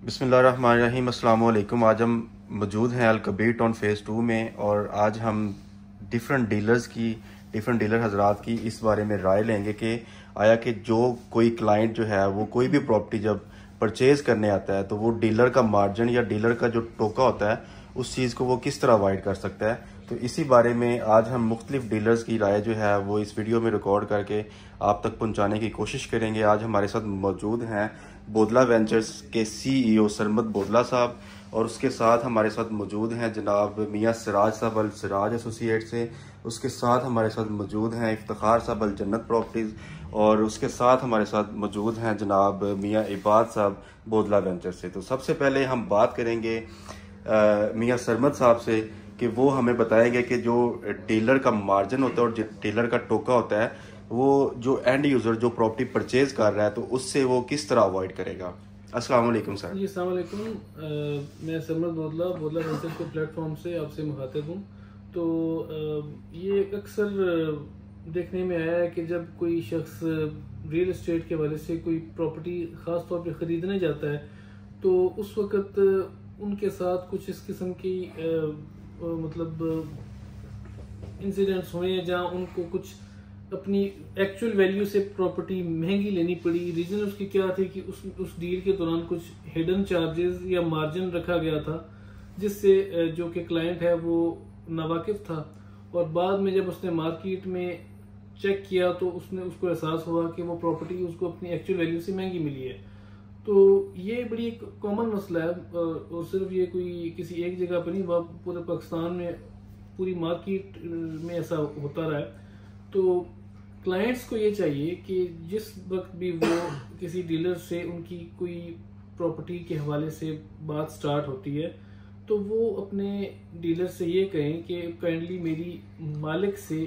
बिस्मिल्लाहिर्रहमानिर्रहीम। अस्सलाम वालेकुम। आज हम मौजूद हैं अल कबीर टाउन फ़ेज़ 2 में और आज हम डिफरेंट डीलर हजरात की इस बारे में राय लेंगे कि आया कि जो कोई क्लाइंट जो है वो कोई भी प्रॉपर्टी जब परचेज़ करने आता है तो वो डीलर का मार्जिन या डीलर का जो टोका होता है उस चीज़ को वो किस तरह अवॉइड कर सकता है। तो इसी बारे में आज हम मुख्तलिफ डीलर्स की राय जो है वो इस वीडियो में रिकॉर्ड करके आप तक पहुंचाने की कोशिश करेंगे। आज हमारे साथ मौजूद हैं बोदला वेंचर्स के CEO सरमद बोदला साहब और उसके साथ हमारे साथ मौजूद हैं जनाब मियाँ सिराज साहब अल सिराज एसोसिएट से। उसके साथ हमारे साथ मौजूद हैं इफ्तिखार साहब अल जन्नत प्रॉपर्टीज़ और उसके साथ हमारे साथ मौजूद हैं जनाब मियाँ इबाद साहब बोदला वेंचर्स से। तो सबसे पहले हम बात करेंगे मियाँ सरमद साहब से कि वो हमें बताएंगे कि जो डीलर का मार्जिन होता है और डीलर का टोका होता है वो जो एंड यूज़र जो प्रॉपर्टी परचेज कर रहा है तो उससे वो किस तरह अवॉइड करेगा। अस्सलाम वालेकुम सर। जी अस्सलाम वालेकुम। मैं सरमद बोदला वेंचर्स के प्लेटफॉर्म से आपसे मुखातिब हूँ। तो ये अक्सर देखने में आया है कि जब कोई शख्स रियल एस्टेट के हवाले से कोई प्रॉपर्टी ख़ास तौर पे ख़रीदने जाता है तो उस वक़्त उनके साथ कुछ इस किस्म की मतलब इंसिडेंट्स हुए जहाँ उनको कुछ अपनी एक्चुअल वैल्यू से प्रॉपर्टी महंगी लेनी पड़ी। रीजन उसकी क्या थी कि उस डील के दौरान कुछ हिडन चार्जेस या मार्जिन रखा गया था जिससे जो कि क्लाइंट है वो नावाकिफ था और बाद में जब उसने मार्केट में चेक किया तो उसको एहसास हुआ कि वो प्रॉपर्टी उसको अपनी एक्चुअल वैल्यू से महंगी मिली है। तो ये बड़ी एक कॉमन मसला है और सिर्फ ये कोई किसी एक जगह पर नहीं, पूरे पाकिस्तान में पूरी मार्केट में ऐसा होता रहा है। तो क्लाइंट्स को ये चाहिए कि जिस वक्त भी वो किसी डीलर से उनकी कोई प्रॉपर्टी के हवाले से बात स्टार्ट होती है तो वो अपने डीलर से ये कहें कि काइंडली मेरी मालिक से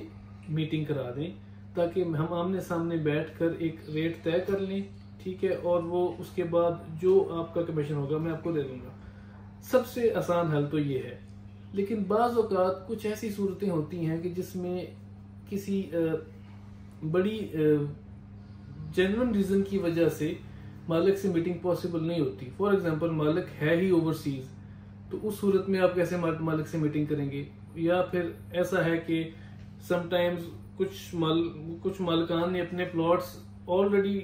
मीटिंग करा दें ताकि हम आमने सामने बैठकर एक रेट तय कर लें, ठीक है, और वो उसके बाद जो आपका कमीशन होगा मैं आपको दे दूंगा। सबसे आसान हल तो ये है। लेकिन बाज़ औक़ात कुछ ऐसी सूरतें होती हैं कि जिसमें किसी बड़ी जेन्युइन रीज़न की वजह से मालिक से मीटिंग पॉसिबल नहीं होती। फॉर एग्जांपल मालिक है ही ओवरसीज, तो उस सूरत में आप कैसे मालिक से मीटिंग करेंगे। या फिर ऐसा है कि समटाइम्स कुछ मालिकान ने अपने प्लॉट्स ऑलरेडी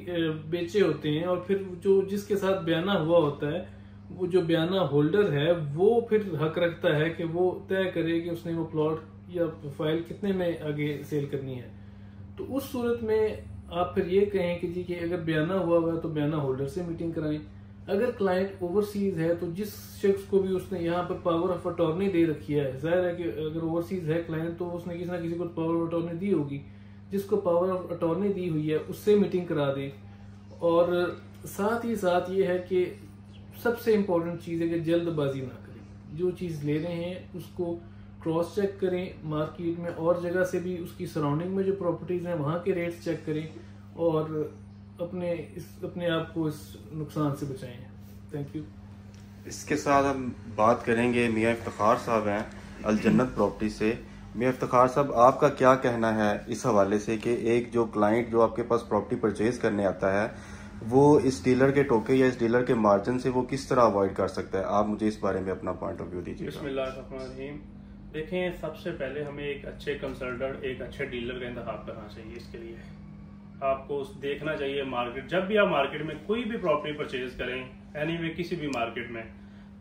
बेचे होते हैं और फिर जो जिसके साथ बयाना हुआ होता है वो जो बयाना होल्डर है वो फिर हक रखता है कि वो तय करे कि उसने वो प्लॉट या फाइल कितने में आगे सेल करनी है। तो उस सूरत में आप फिर ये कहें कि जी कि अगर बयाना हुआ है तो बयाना होल्डर से मीटिंग कराएं। अगर क्लाइंट ओवरसीज है तो जिस शख्स को भी उसने यहाँ पर पावर ऑफ अटॉर्नी दे रखी है, जाहिर है कि अगर ओवरसीज है क्लाइंट तो उसने किसी ना किसी को पावर ऑफ अटॉर्नी दी होगी, जिसको पावर ऑफ अटॉर्नी दी हुई है उससे मीटिंग करा दे। और साथ ही साथ ये है कि सबसे इम्पोर्टेंट चीज़ है कि जल्दबाजी ना करें। जो चीज़ ले रहे हैं उसको क्रॉस चेक करें, मार्केट में और जगह से भी उसकी सराउंडिंग में जो प्रॉपर्टीज़ हैं वहाँ के रेट्स चेक करें और अपने आप को इस नुकसान से बचाएं। Thank you. इसके साथ हम बात करेंगे मियाँ इफ्तिखार साहब हैं अल जन्नत प्रॉपर्टी से। मियाँ इफ्तिखार साहब, आपका क्या कहना है इस हवाले से कि एक जो क्लाइंट जो आपके पास प्रॉपर्टी परचेज करने आता है वो इस डीलर के टोके या इस डीलर के मार्जिन से वो किस तरह अवॉइड कर सकता है? आप मुझे इस बारे में अपना पॉइंट ऑफ व्यू दीजिए। बिस्मिल्लाहिर्रहमानिर्रहीम। देखें, सबसे पहले हमें एक अच्छे कंसल्टेंट, एक अच्छे डीलर का इंतखाब करना चाहिए। इसके लिए आपको देखना चाहिए मार्केट, जब भी आप मार्केट में कोई भी प्रॉपर्टी परचेज करें एनीवे किसी भी मार्केट में,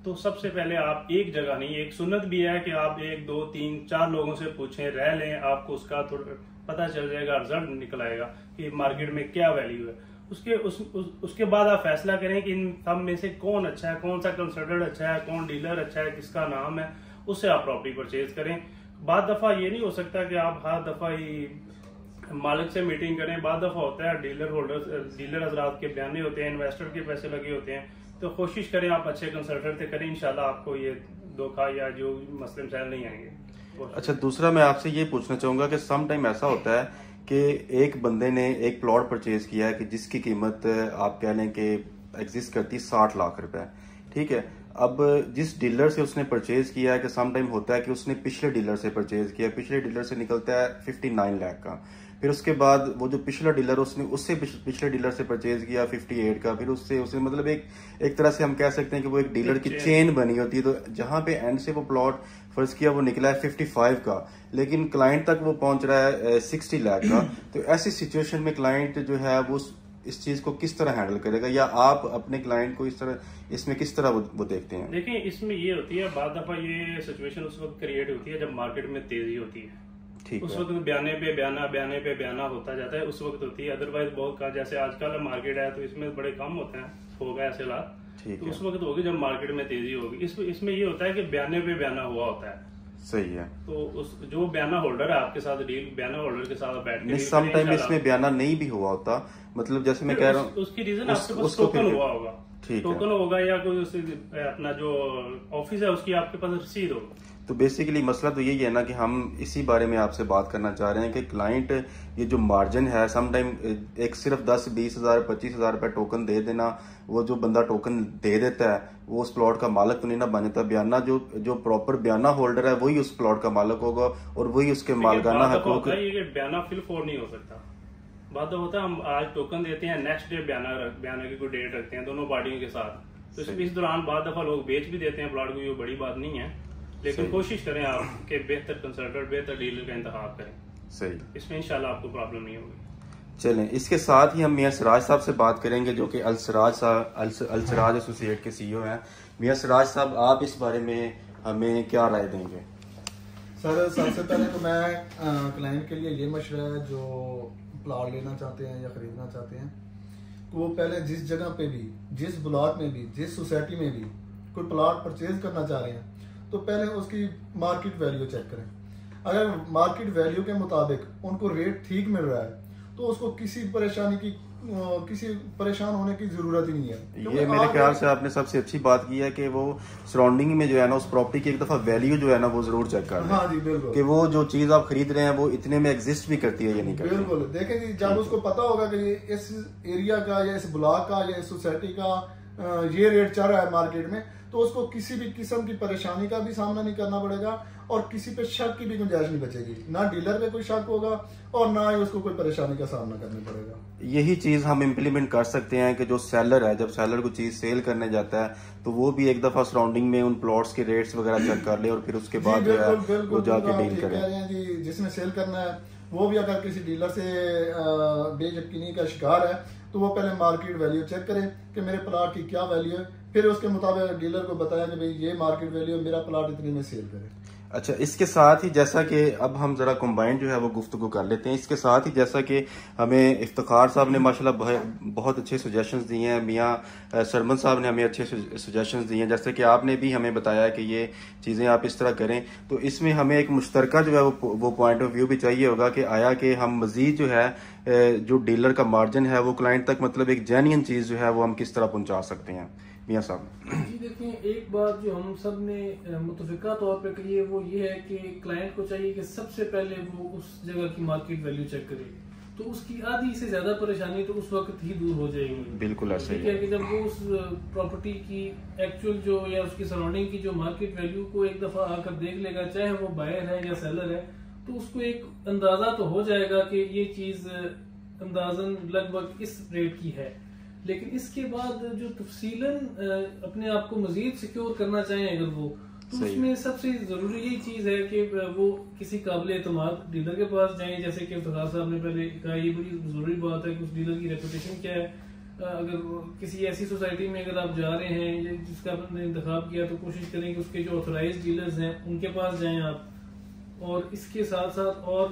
तो सबसे पहले आप एक जगह नहीं, एक सुन्नत भी है कि आप 1 2 3 4 लोगों से पूछें, रह लें, आपको उसका थोड़ा पता चल जाएगा, रिजल्ट निकल आएगा कि मार्केट में क्या वैल्यू है। उसके बाद आप फैसला करें कि इन सब में से कौन अच्छा है, कौन सा कंसल्टेंट अच्छा है, कौन डीलर अच्छा है, किसका नाम है, उससे आप प्रॉपर्टी परचेज करें। बाद दफा ये नहीं हो सकता कि आप हर दफा ही मालिक से मीटिंग करें। बाद दफा होता है डीलर हजरात के बयाने होते हैं, इन्वेस्टर के पैसे लगे होते हैं। तो कोशिश करें आप अच्छे कंसल्टेंट से करें, इंशाल्लाह आपको ये धोखा या जो मसले मसाइल नहीं आएंगे। अच्छा, दूसरा मैं आपसे ये पूछना चाहूंगा कि सम टाइम ऐसा होता है कि एक बंदे ने एक प्लॉट परचेज किया है कि जिसकी कीमत आप कह लें कि एग्जिस्ट करती 60 लाख रुपए, ठीक है। अब जिस डीलर से उसने परचेज किया है कि सम टाइम होता है कि उसने पिछले डीलर से परचेज किया, पिछले डीलर से निकलता है 59 लाख का, फिर उसके बाद वो जो पिछला डीलर उसने उससे पिछले डीलर से परचेज किया 58 का, फिर उससे मतलब एक तरह से हम कह सकते हैं कि वो एक डीलर की चेन बनी होती है। तो जहां पे एंड से वो प्लॉट फर्ज किया वो निकला है 55 का, लेकिन क्लाइंट तक वो पहुंच रहा है 60 लाख का। तो ऐसी सिचुएशन में क्लाइंट जो है वो इस चीज को किस तरह हैंडल करेगा, या आप अपने क्लाइंट को इसमें किस तरह वो देखते हैं? देखिए, इसमें ये होती है, बाद दफा ये सिचुएशन उस वक्त क्रिएट होती है जब मार्केट में तेजी होती है। उस वक्त बयाने पे बयाना होता जाता है, उस वक्त होती है। अदरवाइज बहुत का जैसे आजकल मार्केट है तो इसमें बड़े कम होते हैं, होगा ऐसे हालात, तो उस वक्त होगी जब मार्केट में तेजी होगी। इसमें ये होता है कि बयाने पे बयाना हुआ होता है। सही है। तो उस जो बयाना होल्डर है आपके साथ डील, बयाना होल्डर के साथ बैठ के सम टाइम इसमें बयाना नहीं भी हुआ होता, मतलब जैसे मैं कह रहा हूँ उसकी रीजन आपके पास टोकन हुआ होगा, टोकन होगा, या कोई अपना जो ऑफिस है उसकी आपके पास रसीद होगा। तो बेसिकली मसला तो यही है ना कि हम इसी बारे में आपसे बात करना चाह रहे हैं कि क्लाइंट ये जो मार्जिन है सम टाइम एक सिर्फ 10-20 हज़ार 25 हज़ार रुपये टोकन दे देना, वो जो बंदा टोकन दे देता है वो उस प्लॉट का मालिक तो नहीं ना बन जाता। बयाना जो प्रॉपर बयाना होल्डर है वही उस प्लॉट का मालिक होगा और वही उसके मालकाना हकूक। बयाना फिल फोर नहीं हो सकता। बात तो होता है हम आज टोकन देते हैं, नेक्स्ट डे बयाना की कोई डेट रखते हैं दोनों पार्टियों के साथ। तो इस दौरान बाद दफा लोग बेच भी देते हैं प्लॉट को, ये बड़ी बात नहीं है, लेकिन कोशिश करें आप कि बेहतर कंसल्टेंट, बेहतर डीलर का इंतखाब करें। सही, इसमें इंशाल्लाह आपको प्रॉब्लम नहीं होगी। चलें, इसके साथ ही हम मियां सिराज साहब से बात करेंगे जो कि अलसराज एसोसिएट के सीईओ हैं। मियां सिराज साहब, आप इस बारे में हमें क्या राय देंगे? सर, सबसे पहले तो मैं क्लाइंट के लिए ये मशवरा है जो प्लॉट लेना चाहते हैं या खरीदना चाहते हैं, तो वो पहले जिस जगह पे भी, जिस ब्लॉक में भी, जिस सोसाइटी में भी कोई प्लॉट परचेज करना चाह रहे हैं तो पहले उसकी मार्केट वैल्यू चेक करें। अगर मार्केट वैल्यू के मुताबिक उनको रेट ठीक मिल रहा है तो उसको किसी परेशान होने की जरूरत ही नहीं है। ये मेरे ख्याल से आपने सबसे अच्छी बात की है कि वो सराउंडिंग में जो है ना उस प्रॉपर्टी की एक दफा वैल्यू जो है ना वो जरूर चेक कर लें। हाँ जी, बिल्कुल, कि वो जो चीज आप खरीद रहे हैं वो इतने में एग्जिस्ट भी करती है या नहीं करती। बिल्कुल, देखें जी, जब उसको पता होगा कि इस एरिया का या इस ब्लॉक का या इस सोसाइटी का ये रेट चल रहा है मार्केट में, तो उसको किसी भी किस्म की परेशानी का भी सामना नहीं करना पड़ेगा और किसी पे शक की भी गुंजाइश नहीं बचेगी। ना डीलर पे कोई शक होगा और ना ही उसको कोई परेशानी का सामना करना पड़ेगा। यही चीज हम इम्प्लीमेंट कर सकते हैं कि जो सेलर है, जब सेलर को चीज सेल करने जाता है तो वो भी एक दफा सराउंडिंग में उन प्लॉट्स के रेट्स वगैरह चेक कर ले और फिर उसके बाद जो है वो जाके डील करे। जिसने सेल करना है वो भी अगर किसी डीलर से बेयकीनी का शिकार है तो वो पहले मार्केट वैल्यू चेक करे कि मेरे प्लॉट की क्या वैल्यू है, फिर उसके मुताबिक डीलर को बताया कि भाई ये मार्केट वैल्यू है, मेरा प्लॉट इतने में सेल करे। अच्छा, इसके साथ ही जैसा कि अब हम जरा कंबाइंड जो है वो गुफ्तगू कर लेते हैं। इसके साथ ही जैसा कि हमें इफ्तिखार साहब ने माशाल्लाह बहुत अच्छे सजेशंस दिए हैं, मियां सरमन साहब ने हमें अच्छे सजेशंस दिए हैं, जैसे कि आपने भी हमें बताया कि ये चीज़ें आप इस तरह करें। तो इसमें हमें एक मुश्तरका जो है वो पॉइंट ऑफ व्यू भी चाहिए होगा कि आया कि हम मजीद जो है जो डीलर का मार्जिन है वो क्लाइंट तक मतलब एक जेन्युइन चीज़ जो है वो हम किस तरह पहुँचा सकते हैं। मियां साहब जी, देखिए, एक बात जो हम सब ने मुतफिका तौर पे कही है वो ये है कि क्लाइंट को चाहिए कि सबसे पहले वो उस जगह की मार्केट वैल्यू चेक करे, तो उसकी आधी से ज्यादा परेशानी तो उस वक्त ही दूर हो जाएगी। बिल्कुल ऐसे ही है कि जब वो उस प्रॉपर्टी की एक्चुअल जो या उसकी सराउंडिंग की जो मार्केट वैल्यू को एक दफा आकर देख लेगा, चाहे वो बायर है या सेलर है, तो उसको एक अंदाजा तो हो जाएगा कि ये चीज अंदाजन लगभग इस रेट की है। लेकिन इसके बाद जो तफसीलन अपने आप को मजीद सिक्योर करना चाहें अगर वो, तो उसमें सबसे जरूरी यही चीज है कि वो किसी काबिल एतमाद डीलर के पास जाएं। जैसे कि इफ्तिखार साहब ने पहले कहा, ये बड़ी जरूरी बात है कि उस डीलर की रेपुटेशन क्या है। अगर किसी ऐसी सोसाइटी में अगर आप जा रहे हैं जिसका आपने इंतखाब किया तो कोशिश करें कि उसके जो ऑथराइज डीलर्स हैं उनके पास जाएं आप। और इसके साथ साथ और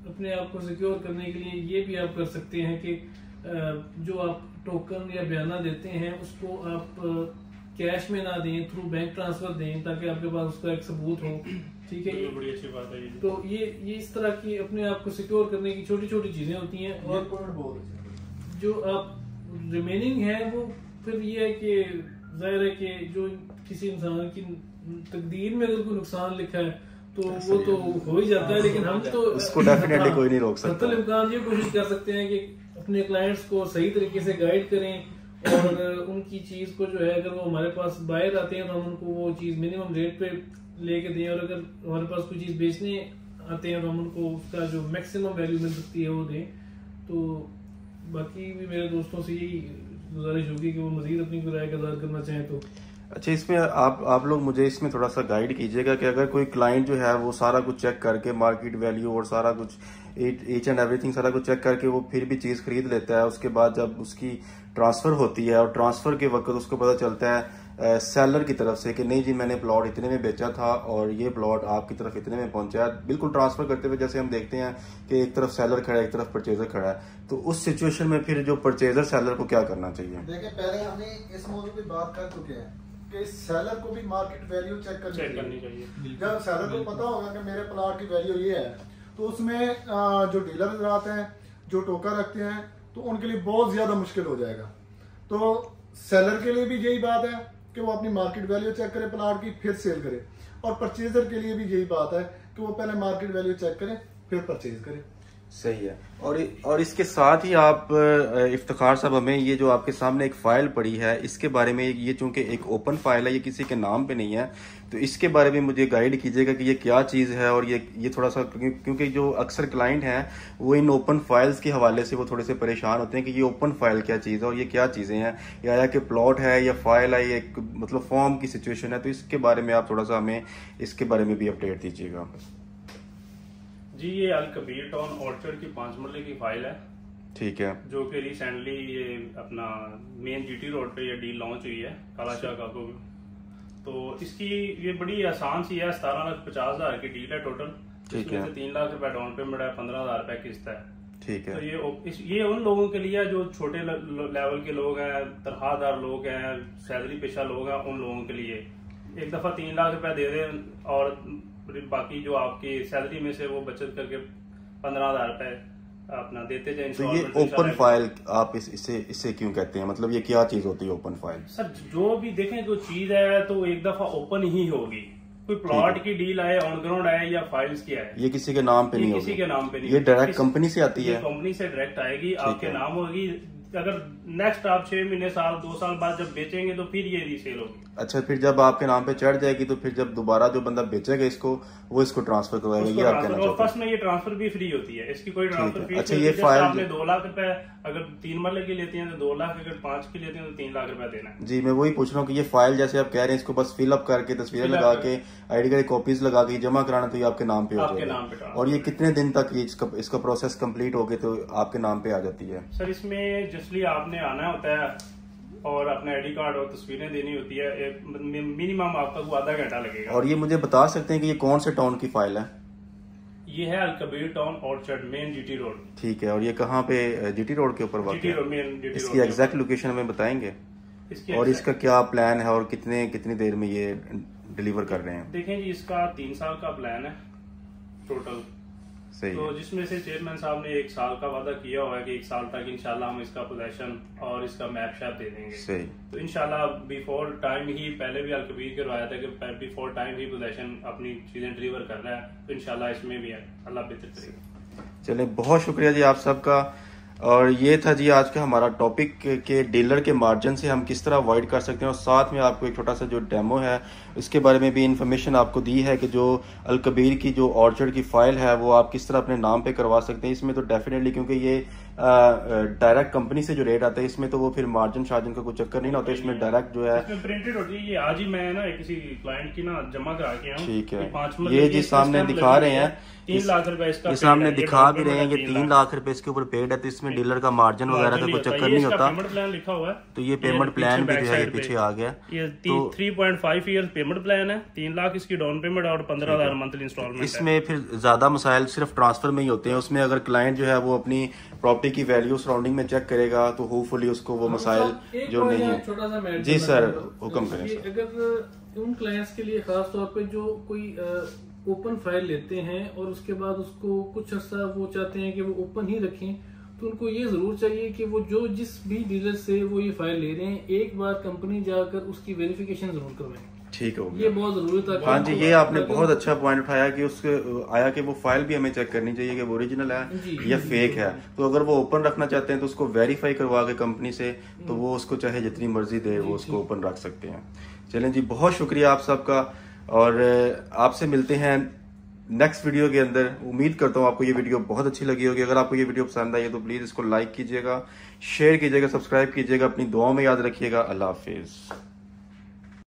अपने आप को सिक्योर करने के लिए ये भी आप कर सकते हैं कि जो आप टोकन या बयाना देते हैं उसको आप कैश में ना दें, थ्रू बैंक ट्रांसफर दें, ताकि आपके पास उसका एक सबूत हो। ठीक है, ये बड़ी अच्छी बात है। तो ये इस तरह की अपने आप को सिक्योर करने की छोटी छोटी चीजें होती हैं। और जो आप रिमेनिंग है वो फिर ये है कि जाहिर है कि जो किसी इंसान की तकदीर में अगर कोई नुकसान लिखा है तो वो तो हो ही जाता है, लेकिन हम तो इसको डेफिनेटली कोई नहीं रोक सकता। इम्कान ये कोशिश कर सकते हैं कि अपने क्लाइंट्स को सही तरीके से गाइड करें और उनकी चीज को जो है अगर वो हमारे पास बायर आते हैं तो हम उनको वो चीज मिनिमम रेट पे लेके दें, और अगर हमारे पास कोई चीज बेचने आते हैं तो हम उनको उसका जो मैक्सिमम वैल्यू मिल सकती है वो दें। तो बाकी भी मेरे दोस्तों से यही गुजारिश होगी कि वो मजीद अपनी राय का इज़हार करना चाहें तो। अच्छा, इसमें आप लोग मुझे इसमें थोड़ा सा गाइड कीजिएगा कि अगर कोई क्लाइंट जो है वो सारा कुछ चेक करके मार्केट वैल्यू और सारा कुछ ईच एंड एवरीथिंग सारा कुछ चेक करके वो फिर भी चीज़ खरीद लेता है, उसके बाद जब उसकी ट्रांसफ़र होती है और ट्रांसफ़र के वक्त उसको पता चलता है सेलर की तरफ से कि नहीं जी मैंने प्लॉट इतने में बेचा था और ये प्लॉट आपकी तरफ इतने में पहुंचा है, बिल्कुल ट्रांसफ़र करते हुए जैसे हम देखते हैं कि एक तरफ सेलर खड़ा है एक तरफ परचेजर खड़ा है, तो उस सिचुएशन में फिर जो परचेजर सेलर को क्या करना चाहिए? देखिए, पहले हमने इस मौजूद की बात कर चुके हैं कि सेलर को भी मार्केट वैल्यू चेक करनी चाहिए। जब सेलर को पता होगा कि मेरे प्लॉट की वैल्यू ये है, तो उसमें जो डीलर आते हैं जो टोका रखते हैं तो उनके लिए बहुत ज्यादा मुश्किल हो जाएगा। तो सेलर के लिए भी यही बात है कि वो अपनी मार्केट वैल्यू चेक करे प्लॉट की, फिर सेल करे, और परचेजर के लिए भी यही बात है कि वो पहले मार्केट वैल्यू चेक करे फिर परचेज करे। सही है। और इसके साथ ही आप इफ्तिखार साहब हमें ये जो आपके सामने एक फाइल पड़ी है इसके बारे में, ये चूंकि एक ओपन फाइल है, ये किसी के नाम पे नहीं है, तो इसके बारे में मुझे गाइड कीजिएगा कि ये क्या चीज़ है। और ये थोड़ा सा, क्योंकि जो अक्सर क्लाइंट हैं वो इन ओपन फाइल्स के हवाले से वो थोड़े से परेशान होते हैं कि ये ओपन फाइल क्या चीज़ है और ये क्या चीज़ें हैं, या कि प्लॉट है या फाइल है, ये मतलब फॉर्म की सिचुएशन है। तो इसके बारे में आप थोड़ा सा हमें इसके बारे में भी अपडेट दीजिएगा। जी, ये अल कबीर टाउन ऑर्चर्ड की 5 मरले की फाइल है। ठीक है। जो कि रिसेंटली ये अपना मेन जीटी रोड पे ये डील लॉन्च हुई है कालाशाह का को। तो इसकी ये बड़ी आसान सी है, 17,50,000 की डील है टोटल। ठीक है। 3 लाख रुपए डाउन पेमेंट है, 15,000 रुपए किस्त है। ठीक है। तो ये उन लोगों के लिए जो छोटे लेवल के लोग हैं, तनख्वाहदार लोग हैं, सैलरी पेशा लोग हैं, उन लोगों के लिए एक दफा 3 लाख रुपए दे दें और बाकी जो आपकी सैलरी में से वो बचत करके 15,000 रुपए अपना देते जाए। तो ये ओपन फाइल आप इसे क्यों कहते हैं, मतलब ये क्या चीज होती है ओपन फाइल? सर, जो भी देखें जो चीज है तो एक दफा ओपन ही होगी। कोई प्लॉट की डील आए, ऑन ग्राउंड आए या फाइल्स की आए, ये किसी के नाम पे नहीं होगी। किसी के नाम पे नहीं, ये डायरेक्ट कंपनी से आती है। कंपनी से डायरेक्ट आएगी, आपके नाम होगी। अगर नेक्स्ट आप 6 महीने साल 2 साल बाद जब बेचेंगे तो फिर ये रीसेल होगी। अच्छा, फिर जब आपके नाम पे चढ़ जाएगी तो फिर जब दोबारा जो बंदा बेचेगा इसको वो इसको ट्रांसफर करवाएगा, ये आप कहना चाहते हैं? फर्स्ट में ये ट्रांसफर भी फ्री होती है, इसकी कोई ट्रांसफर फीस। अच्छा, ये फाइल आपने 2 लाख रुपए अगर 3 मरले की लेती हैं तो 2 लाख, अगर 5 की लेती हैं तो 3 लाख रुपए देना है। जी, मैं वही पूछ रहा हूँ कि ये फाइल जैसे आप कह रहे हैं इसको बस फिलअप करके तस्वीरें लगा के आईडी कार्ड कॉपीज लगा के जमा कराना तो ये आपके नाम पे हो जाएगा। और ये कितने दिन तक इसका प्रोसेस कंप्लीट हो गए तो आपके नाम पे आ जाती है? सर, इसमें जस्टली आपने आना होता है और अपना आईडी कार्ड और तस्वीरें देनी होती है। मिनिमम आपका आधा घंटा लगेगा। और ये मुझे बता सकते हैं कि ये कौन से टाउन की फाइल है? ये है Al Kabir town orchard, main GT road. ठीक है। और ये कहाँ पे? जीटी रोड के ऊपर वाक़ है। इसकी एग्जैक्ट लोकेशन हमें बताएंगे और इसका क्या प्लान है और कितनी देर में ये डिलीवर कर रहे हैं? देखें जी, इसका 3 साल का प्लान है टोटल। सही तो जिसमें से चेयरमैन साहब ने 1 साल का वादा किया हुआ है कि 1 साल तक इंशाल्लाह हम इसका पोजेशन और इसका मैप शैप दे देंगे। सही। तो इंशाल्लाह बिफोर टाइम ही, पहले भी अल कबीर करवाया था कि बिफोर टाइम ही पोजेशन अपनी चीजें डिलीवर कर रहा है। तो इंशाल्लाह इसमें भी अल्लाह बेहतर करेगा। चले, बहुत शुक्रिया जी आप सबका। और ये था जी आज का हमारा टॉपिक के डीलर के मार्जिन से हम किस तरह अवॉइड कर सकते हैं, और साथ में आपको एक छोटा सा जो डेमो है इसके बारे में भी इंफॉर्मेशन आपको दी है कि जो अल कबीर की जो ऑर्चर्ड की फाइल है वो आप किस तरह अपने नाम पे करवा सकते हैं। इसमें तो डेफिनेटली, क्योंकि ये डायरेक्ट कंपनी से जो रेट आता है इसमें तो वो फिर मार्जिन शार्जिन का कोई चक्कर नहीं होता, इसमें डायरेक्ट जो है प्रिंटेड होती है। ये आज ही मैं ना किसी क्लाइंट की ना जमा करा के आया। ठीक है। ये जी सामने दिखा रहे हैं 3 लाख रुपए इसका, ये सामने दिखा भी रहे हैं कि 3 लाख रुपए इसके ऊपर पेड है। तो इसमें डीलर का मार्जिन वगैरह का कोई चक्कर नहीं होता। पेमेंट प्लान लिखा हुआ है, तो ये पेमेंट प्लान भी जो है पीछे आ गया। ये 3.5 ईयर पेमेंट प्लान है। 3 लाख इसकी डाउन पेमेंट और 15,000 मंथली इंस्टॉलमेंट। इसमें फिर ज्यादा मसाइल सिर्फ ट्रांसफर में ही होते हैं। उसमें अगर क्लाइंट जो है वो अपनी प्रॉपर्टी की वैल्यू सराउंडिंग में चेक करेगा तो होपफुली उसको वो मसाइल जो नहीं है। छोटा सा जी सर, हुक्म करें सर। अगर उन क्लाइंट्स के लिए खास तौर पे जो कोई ओपन फाइल लेते हैं और उसके बाद उसको कुछ अर्सा वो चाहते हैं कि वो ओपन ही रखें, तो उनको ये जरूर चाहिए कि वो जो जिस भी डीलर से वो ये फाइल ले रहे हैं एक बार कंपनी जाकर उसकी वेरिफिकेशन जरूर करवाएं। ठीक हो गया, ये बहुत जरूरी था। हाँ जी, ये आपने बहुत अच्छा पॉइंट उठाया कि उसके आया कि वो फाइल भी हमें चेक करनी चाहिए कि वो ओरिजिनल है या फेक है। तो अगर वो ओपन रखना चाहते हैं तो उसको वेरीफाई करवा के कंपनी से, तो वो उसको चाहे जितनी मर्जी दे वो उसको ओपन रख सकते हैं। चलें जी, बहुत शुक्रिया आप सबका, और आपसे मिलते हैं नेक्स्ट वीडियो के अंदर। उम्मीद करता हूँ आपको ये वीडियो बहुत अच्छी लगी होगी। अगर आपको ये वीडियो पसंद आई है तो प्लीज़ इसको लाइक कीजिएगा, शेयर कीजिएगा, सब्सक्राइब कीजिएगा, अपनी दुआओं में याद रखिएगा। अल्लाह हाफिज़।